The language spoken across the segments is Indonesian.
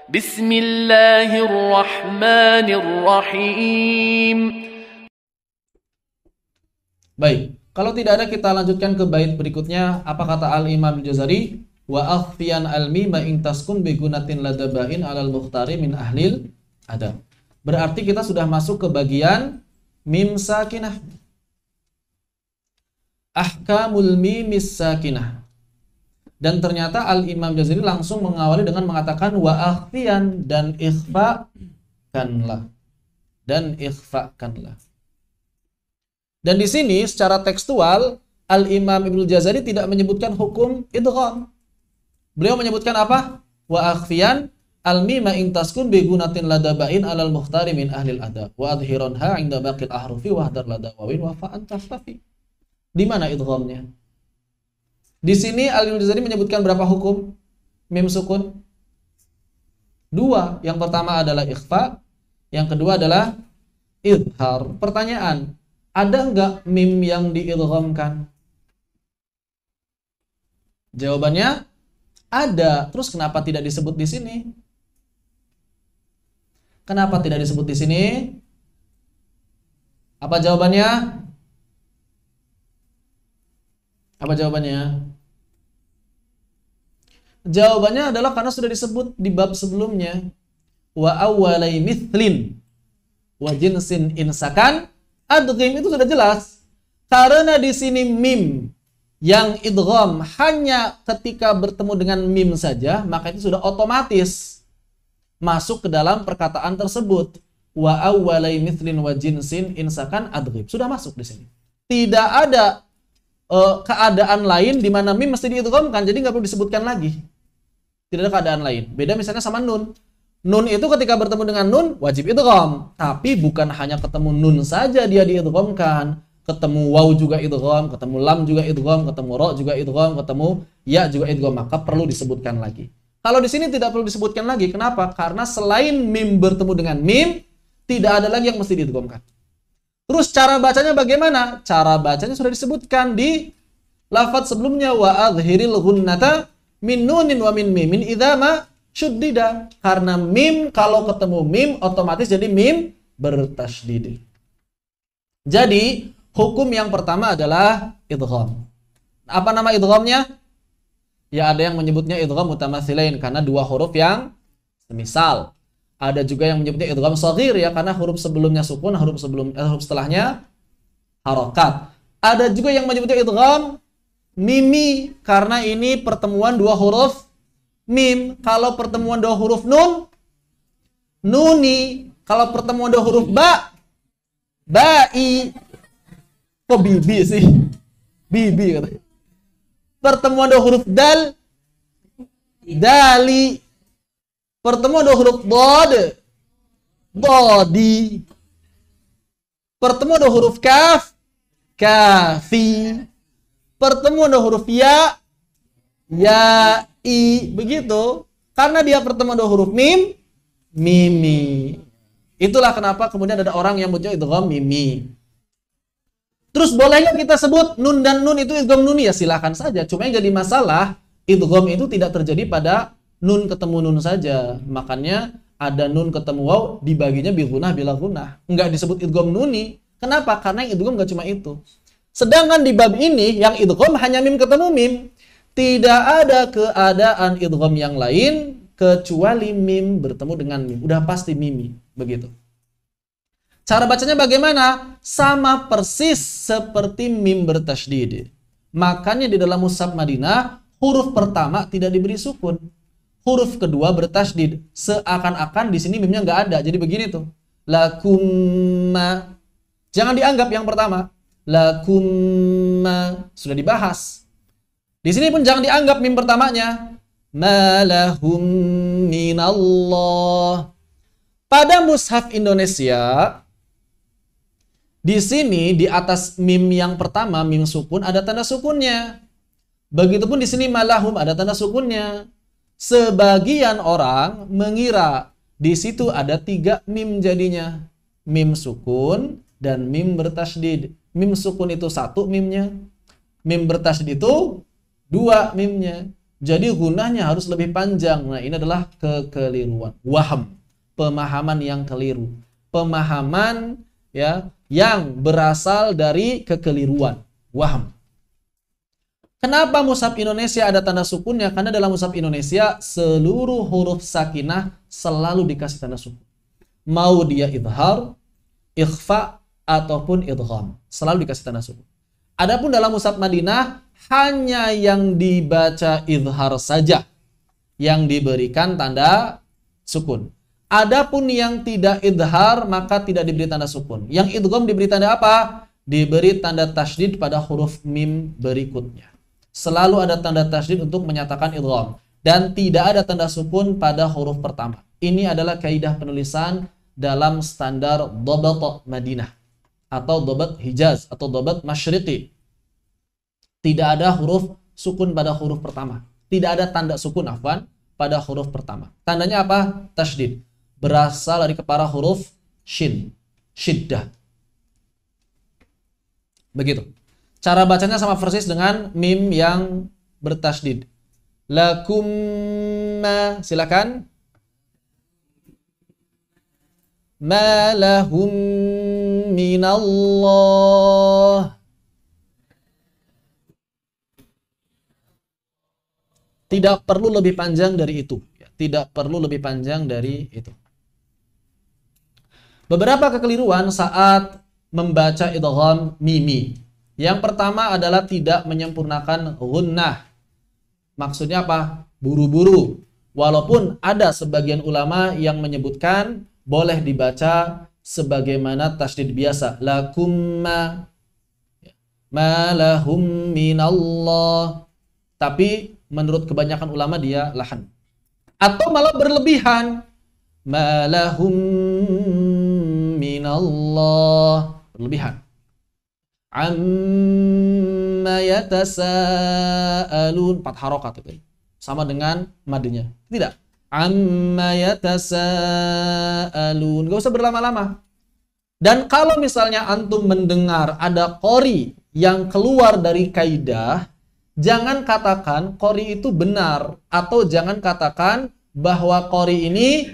Bismillahirrahmanirrahim. Baik, kalau tidak ada kita lanjutkan ke bait berikutnya. Apa kata Al-Imam Al-Jazari? Wa akhfiyan al-mima in taskun bigunatin ladabain alal mukhtari min ahlil adab. Berarti kita sudah masuk ke bagian mim sakinah. Ahkamul mimis sakinah. Dan ternyata Al-Imam Jazari langsung mengawali dengan mengatakan wa akhfiyan dan ikhfa'kanlah. Dan ikhfa'kanlah. Dan di sini secara tekstual Al-Imam Ibnu Jazari tidak menyebutkan hukum idgham. Beliau menyebutkan apa? Wa akhfiyan al-mima in taskun bi gunatin ladabain alal mukhtari min ahlil adab wa adhiranha 'inda baqil ahrufi wa hadar ladawawin wa fa'an tastafi. Di mana idghamnya? Di sini Al-Imam Jazari menyebutkan berapa hukum mim sukun? 2. Yang pertama adalah ikhfa, yang kedua adalah idhar. Pertanyaan, ada enggak mim yang diidghamkan? Jawabannya ada. Terus kenapa tidak disebut di sini? Kenapa tidak disebut di sini? Apa jawabannya? Apa jawabannya? Jawabannya adalah karena sudah disebut di bab sebelumnya. Wa awwalai mithlin wa jinsin insakan adghim, itu sudah jelas. Karena di sini mim yang idgham hanya ketika bertemu dengan mim saja, maka itu sudah otomatis masuk ke dalam perkataan tersebut. Wa awwalai mithlin wa jinsin insakan adghim. Sudah masuk di sini. Tidak ada keadaan lain di mana mim mesti diidghamkan, jadi nggak perlu disebutkan lagi. Tidak ada keadaan lain. Beda misalnya sama nun. Nun itu ketika bertemu dengan nun wajib idgham, tapi bukan hanya ketemu nun saja dia diidghamkan. Ketemu waw juga idgham, ketemu lam juga idgham, ketemu ra juga idgham, ketemu ya juga idgham, maka perlu disebutkan lagi. Kalau di sini tidak perlu disebutkan lagi. Kenapa? Karena selain mim bertemu dengan mim, tidak ada lagi yang mesti diidghamkan. Terus cara bacanya bagaimana? Cara bacanya sudah disebutkan di lafaz sebelumnya, wa adhiril ghunnata min nunin wa min mimin idza ma syuddida. Karena mim kalau ketemu mim otomatis jadi mim bertasydid. Jadi hukum yang pertama adalah idgham. Apa nama idghamnya? Ya ada yang menyebutnya idgham mutamatsilain karena dua huruf yang semisal. Ada juga yang menyebutnya idgham shaghir ya karena huruf sebelumnya sukun, huruf setelahnya harokat. Ada juga yang menyebutnya idgham mimi karena ini pertemuan dua huruf mim. Kalau pertemuan dua huruf nun, nuni. Kalau pertemuan dua huruf ba, bai. Kok bibi sih? Bibi katanya. Pertemuan dua huruf dal, dali. Pertemuan dua huruf dod, dodi. Pertemuan dua huruf kaf, kafi. Pertemuan dua huruf ya, i. Begitu. Karena dia pertemuan dua huruf mim, mimi. Itulah kenapa kemudian ada orang yang menyebutnya idgham mimi. Terus bolehnya kita sebut nun dan nun itu idgham nuni, ya silakan saja. Cuma yang jadi masalah, idgham itu tidak terjadi pada nun ketemu nun saja. Makanya ada nun ketemu waw dibaginya bi gunah bila gunah. Enggak disebut idgham nuni. Kenapa? Karena yang idgham enggak cuma itu. Sedangkan di bab ini yang idgham hanya mim ketemu mim. Tidak ada keadaan idgham yang lain kecuali mim bertemu dengan mim. Udah pasti mimi, begitu. Cara bacanya bagaimana? Sama persis seperti mim bertasydid. Makanya di dalam mushaf Madinah huruf pertama tidak diberi sukun. Huruf kedua bertasydid. Seakan-akan di sini mimnya nggak ada. Jadi begini tuh. Lakumma. Jangan dianggap yang pertama. Lakumma. Sudah dibahas. Di sini pun jangan dianggap mim pertamanya. Malahum minallah. Pada mushaf Indonesia, di sini di atas mim yang pertama, mim sukun, ada tanda sukunnya. Begitupun di sini malahum ada tanda sukunnya. Sebagian orang mengira di situ ada 3 mim jadinya. Mim sukun dan mim bertasydid. Mim sukun itu 1 mimnya. Mim bertasydid itu 2 mimnya. Jadi gunanya harus lebih panjang. Nah, ini adalah kekeliruan. Waham, pemahaman yang keliru. Pemahaman ya yang berasal dari kekeliruan. Waham. Kenapa mushaf Indonesia ada tanda sukunnya? Karena dalam mushaf Indonesia seluruh huruf sakinah selalu dikasih tanda sukun. Mau dia idhar, ikhfa, ataupun idgham, selalu dikasih tanda sukun. Adapun dalam mushaf Madinah hanya yang dibaca idhar saja yang diberikan tanda sukun. Adapun yang tidak idhar maka tidak diberi tanda sukun. Yang idgham diberi tanda apa? Diberi tanda tasydid pada huruf mim berikutnya. Selalu ada tanda tasydid untuk menyatakan idgham dan tidak ada tanda sukun pada huruf pertama. Ini adalah kaidah penulisan dalam standar dhabat Madinah atau dhabat Hijaz atau dhabat Masyriqi. Tidak ada huruf sukun pada huruf pertama. Tidak ada tanda sukun pada huruf pertama. Tandanya apa? Tasydid. Berasal dari kepala huruf shin. Syiddah. Begitu. Cara bacanya sama persis dengan mim yang bertasydid. Lakumma. Silakan. Ma lahum minallah. Tidak perlu lebih panjang dari itu. Tidak perlu lebih panjang dari itu. Beberapa kekeliruan saat membaca idgham mimi. Yang pertama adalah tidak menyempurnakan gunnah. Maksudnya apa? Buru-buru. Walaupun ada sebagian ulama yang menyebutkan boleh dibaca sebagaimana tasydid biasa. Lakumma ma lahum minallah. Tapi menurut kebanyakan ulama dia lahan. Atau malah berlebihan. Ma lahum minallah. Berlebihan. Amma yatasa'alun. 4 harokat itu. Sama dengan madnya. Tidak. Amma yatasa'alun. Gak usah berlama-lama. Dan kalau misalnya antum mendengar ada qori yang keluar dari kaidah, jangan katakan qori itu benar, atau jangan katakan bahwa qori ini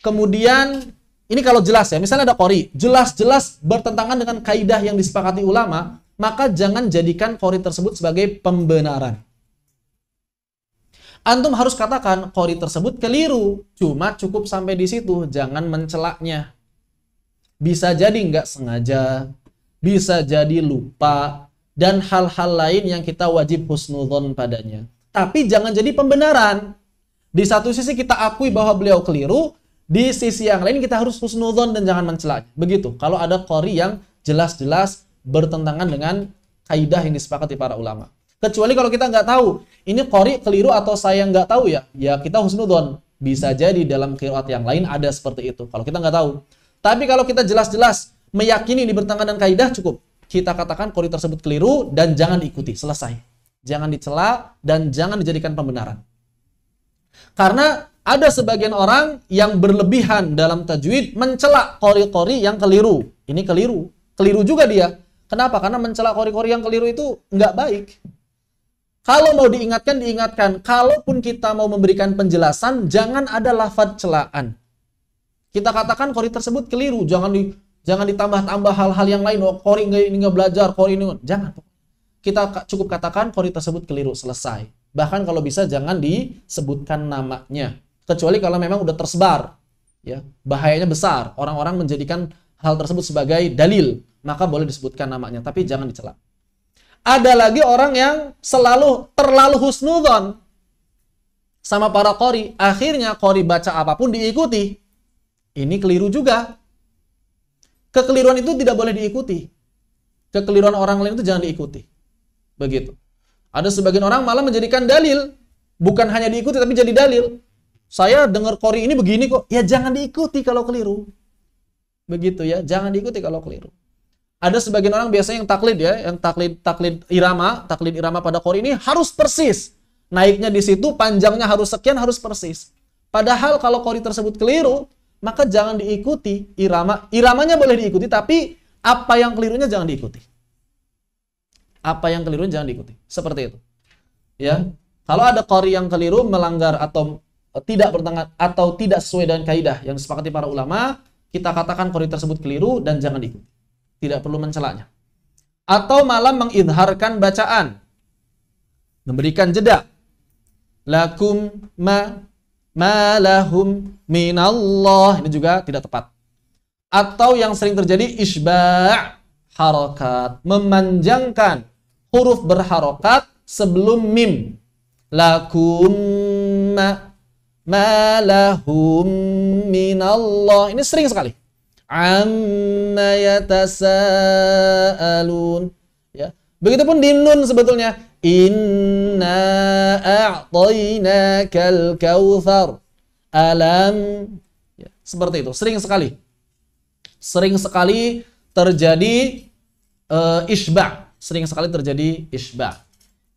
kemudian, ini kalau jelas ya, misalnya ada qori, jelas-jelas bertentangan dengan kaidah yang disepakati ulama, maka jangan jadikan qori tersebut sebagai pembenaran. Antum harus katakan qori tersebut keliru, cuma cukup sampai di situ, jangan mencelaknya. Bisa jadi nggak sengaja, bisa jadi lupa, dan hal-hal lain yang kita wajib husnudzon padanya. Tapi jangan jadi pembenaran. Di satu sisi kita akui bahwa beliau keliru, di sisi yang lain kita harus husnudzon dan jangan mencela. Begitu. Kalau ada qori yang jelas-jelas bertentangan dengan kaidah yang disepakati para ulama. Kecuali kalau kita nggak tahu, ini qori keliru atau saya nggak tahu ya kita husnudzon. Bisa jadi dalam qiraat yang lain ada seperti itu. Kalau kita nggak tahu. Tapi kalau kita jelas-jelas meyakini ini bertentangan dengan kaidah, cukup. Kita katakan qori tersebut keliru dan jangan diikuti, selesai. Jangan dicela dan jangan dijadikan pembenaran. Karena ada sebagian orang yang berlebihan dalam tajwid mencela qori-qori yang keliru. Ini keliru. Keliru juga dia. Kenapa? Karena mencela qori-qori yang keliru itu nggak baik. Kalau mau diingatkan, diingatkan. Kalaupun kita mau memberikan penjelasan, jangan ada lafaz celaan. Kita katakan qori tersebut keliru, jangan ditambah-tambah hal-hal yang lain. Oh, qori ini nggak belajar, qori ini jangan. Kita cukup katakan qori tersebut keliru, selesai. Bahkan kalau bisa jangan disebutkan namanya. Kecuali kalau memang udah tersebar, ya bahayanya besar. Orang-orang menjadikan hal tersebut sebagai dalil, maka boleh disebutkan namanya, tapi jangan dicela. Ada lagi orang yang terlalu husnudzon sama para qori. Akhirnya qori baca apapun diikuti. Ini keliru juga. Kekeliruan itu tidak boleh diikuti. Kekeliruan orang lain itu jangan diikuti. Begitu. Ada sebagian orang malah menjadikan dalil. Bukan hanya diikuti, tapi jadi dalil. Saya dengar qori ini begini kok. Ya jangan diikuti kalau keliru. Begitu ya. Jangan diikuti kalau keliru. Ada sebagian orang biasanya yang taklid ya. Yang taklid irama pada qori ini harus persis. Naiknya di situ, panjangnya harus sekian, harus persis. Padahal kalau qori tersebut keliru, maka jangan diikuti irama. Iramanya boleh diikuti, tapi apa yang kelirunya jangan diikuti. Apa yang kelirunya jangan diikuti. Seperti itu. Ya. Kalau ada qari yang keliru, melanggar atau tidak bertentangan atau tidak sesuai dengan kaidah yang disepakati para ulama, kita katakan qari tersebut keliru dan jangan diikuti. Tidak perlu mencelanya. Atau malah mengidharkan bacaan, memberikan jeda. Lakum ma lahum minallah, ini juga tidak tepat. Atau yang sering terjadi isba' harakat, memanjangkan huruf berharokat sebelum mim. Lakum ma lahum minallah, ini sering sekali. Amma yatasaalun, ya. Begitupun di nun sebetulnya, inna a'tainakal kautsar alam, ya, seperti itu, sering sekali terjadi isba', sering sekali terjadi isba'.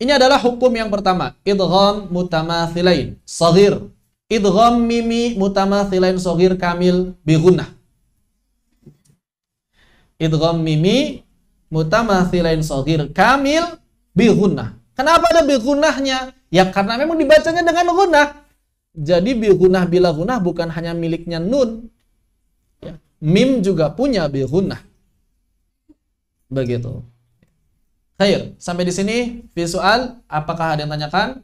Ini adalah hukum yang pertama, idgham mutamathilain shaghir, idgham mimi mutamathilain shaghir kamil bi gunnah. Idgham mimi mutamathilain shaghir kamil bi gunnah. Kenapa ada bi gunnahnya? Ya karena memang dibacanya dengan gunnah. Jadi bi gunnah bila gunnah bukan hanya miliknya nun. Ya. Mim juga punya bi gunnah. Begitu. Khair, sampai di sini visual, apakah ada yang tanyakan?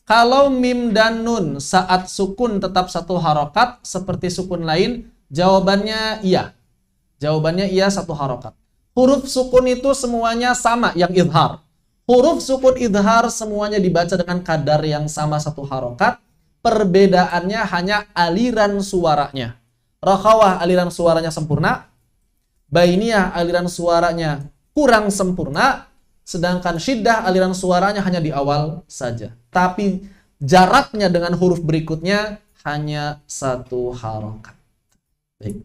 Kalau mim dan nun saat sukun tetap satu harokat seperti sukun lain, jawabannya iya. Jawabannya iya, satu harokat. Huruf sukun itu semuanya sama yang idhar. Huruf sukun idhar semuanya dibaca dengan kadar yang sama satu harokat. Perbedaannya hanya aliran suaranya. Rakhawah aliran suaranya sempurna. Bainiyah aliran suaranya kurang sempurna. Sedangkan syiddah aliran suaranya hanya di awal saja. Tapi jaraknya dengan huruf berikutnya hanya satu harokat. Baik.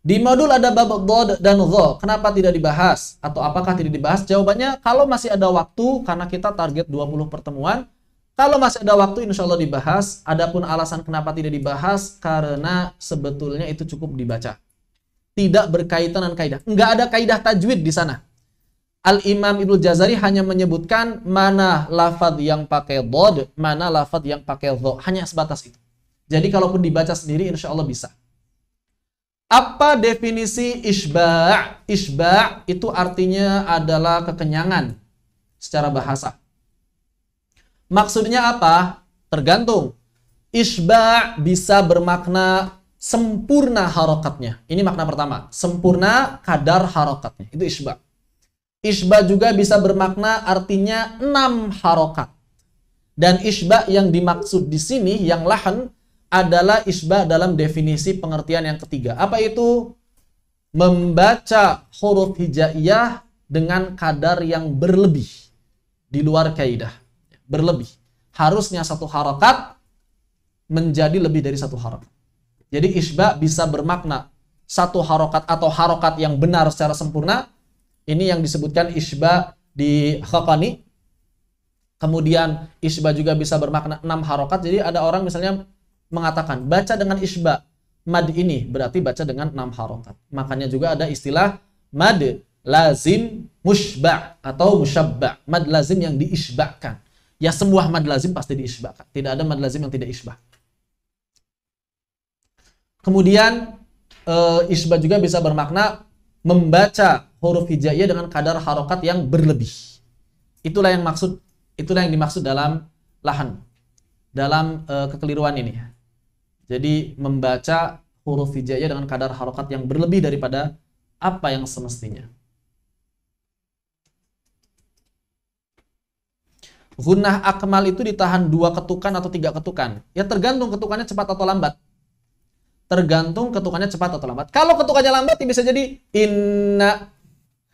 Di modul ada bab dhad dan dha. Kenapa tidak dibahas? Atau apakah tidak dibahas? Jawabannya kalau masih ada waktu, karena kita target 20 pertemuan. Kalau masih ada waktu insya Allah dibahas. Adapun alasan kenapa tidak dibahas, karena sebetulnya itu cukup dibaca. Tidak berkaitan dengan kaidah. Enggak ada kaidah tajwid di sana. Al-Imam Ibnu Jazari hanya menyebutkan mana lafadz yang pakai dhad, mana lafadz yang pakai dha. Hanya sebatas itu. Jadi kalaupun dibaca sendiri insya Allah bisa. Apa definisi isba'? Isba' itu artinya adalah kekenyangan secara bahasa. Maksudnya apa? Tergantung. Isba' bisa bermakna sempurna harokatnya. Ini makna pertama. Sempurna kadar harokatnya. Itu isba'. Isba' juga bisa bermakna artinya 6 harokat. Dan isba' yang dimaksud di sini, yang lahan, adalah isba' dalam definisi pengertian yang ketiga. Apa itu? Membaca huruf hijaiyah dengan kadar yang berlebih. Di luar kaidah. Berlebih. Harusnya satu harokat menjadi lebih dari satu harokat. Jadi isba' bisa bermakna satu harokat atau harokat yang benar secara sempurna. Ini yang disebutkan isba' di Khaqani. Kemudian isba' juga bisa bermakna 6 harokat. Jadi ada orang misalnya mengatakan baca dengan isba' mad ini berarti baca dengan 6 harokat. Makanya juga ada istilah mad lazim mushba' atau musyabba'. Mad lazim yang diisba'kan. Ya semua mad lazim pasti diisba'kan. Tidak ada mad lazim yang tidak isba'. Kemudian isba' juga bisa bermakna membaca huruf hijaiyah dengan kadar harokat yang berlebih. Itulah yang dimaksud dalam lahan, dalam kekeliruan ini. Jadi membaca huruf hijaiyah dengan kadar harokat yang berlebih daripada apa yang semestinya. Gunnah akmal itu ditahan 2 ketukan atau 3 ketukan. Ya tergantung ketukannya cepat atau lambat. Tergantung ketukannya cepat atau lambat. Kalau ketukannya lambat ya bisa jadi inna.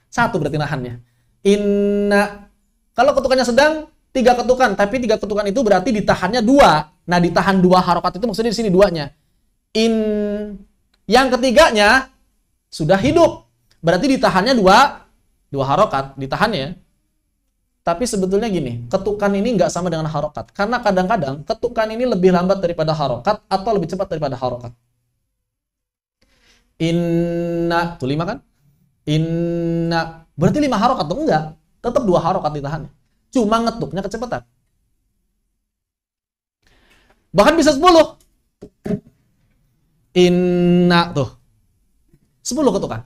1 berarti nahannya. Inna. Kalau ketukannya sedang 3 ketukan, tapi 3 ketukan itu berarti ditahannya 2. Nah, ditahan 2 harokat itu maksudnya di sini 2-nya. In. Yang ketiganya sudah hidup. Berarti ditahannya 2 harokat, ditahannya. Tapi sebetulnya gini, ketukan ini nggak sama dengan harokat. Karena kadang-kadang ketukan ini lebih lambat daripada harokat atau lebih cepat daripada harokat. Inna, tuh 5 kan? Inna, Berarti 5 harokat atau enggak? Tetap 2 harokat ditahannya. Cuma ngetuknya kecepatan. Bahkan bisa 10. Inna tuh. 10 ketukan.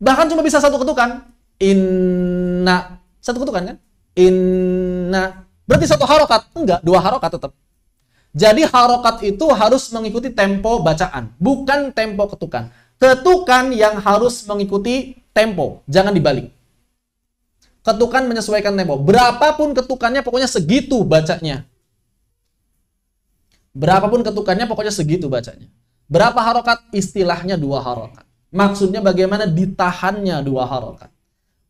Bahkan cuma bisa 1 ketukan. Inna. 1 ketukan kan? Inna. Berarti 1 harokat? Enggak, 2 harokat tetap. Jadi harokat itu harus mengikuti tempo bacaan, bukan tempo ketukan. Ketukan yang harus mengikuti tempo, jangan dibalik. Ketukan menyesuaikan tempo. Berapapun ketukannya, pokoknya segitu bacanya. Berapapun ketukannya, pokoknya segitu bacanya. Berapa harokat? Istilahnya 2 harokat. Maksudnya bagaimana ditahannya 2 harokat.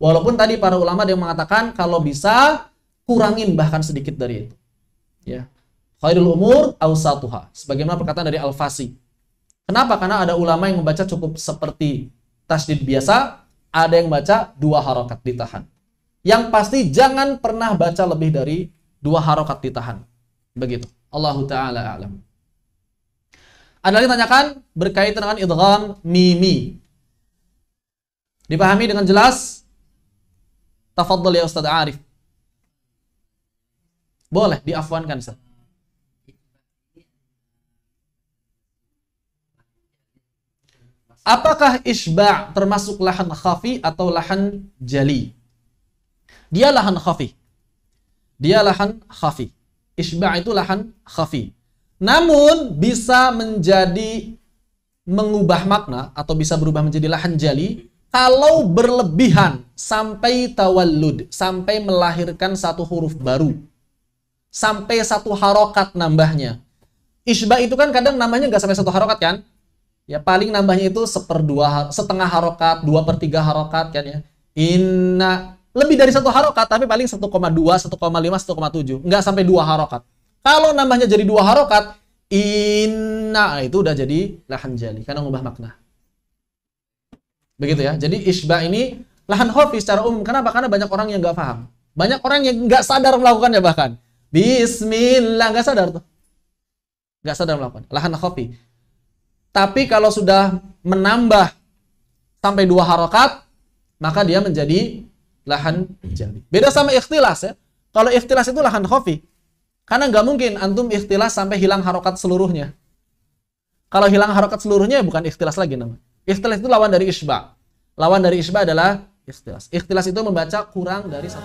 Walaupun tadi para ulama yang mengatakan kalau bisa kurangin bahkan sedikit dari itu. Ya. Khairul umur awsatuha. Sebagaimana perkataan dari Al-Fasi. Kenapa? Karena ada ulama yang membaca cukup seperti tasydid biasa, ada yang baca 2 harokat ditahan. Yang pasti jangan pernah baca lebih dari 2 harokat ditahan. Begitu. Allahu ta'ala a'lam. Ada lagi tanyakan berkaitan dengan idgham mimi. Dipahami dengan jelas? Tafadhal ya Ustaz Arif. Boleh diafwankan, Ustaz. Apakah isba' termasuk lahan khafi atau lahan jali? Dia lahan khafi. Dia lahan khafi. Isba' itu lahan khafi. Namun bisa menjadi mengubah makna atau bisa berubah menjadi lahan jali kalau berlebihan sampai tawallud, sampai melahirkan 1 huruf baru. Sampai 1 harokat nambahnya. Isba' itu kan kadang nambahnya nggak sampai 1 harokat kan? Ya paling nambahnya itu setengah harokat, 2/3 harokat kan ya. Inna, lebih dari 1 harokat tapi paling 1,2, 1,5, 1,7. Nggak sampai 2 harokat. Kalau nambahnya jadi 2 harokat, inna itu udah jadi lahan jali karena ngubah makna. Begitu ya. Jadi isba' ini lahan khafi secara umum. Kenapa? Karena banyak orang yang nggak paham. Banyak orang yang nggak sadar melakukannya bahkan. Bismillah, nggak sadar tuh. Nggak sadar melakukan. Lahan khafi. Tapi kalau sudah menambah sampai 2 harokat, maka dia menjadi lahan jali. Beda sama ikhtilas ya. Kalau ikhtilas itu lahan khafi. Karena nggak mungkin antum ikhtilas sampai hilang harokat seluruhnya. Kalau hilang harokat seluruhnya bukan ikhtilas lagi namanya. Ikhtilas itu lawan dari isba'. Lawan dari isba' adalah ikhtilas. Ikhtilas itu membaca kurang dari 1.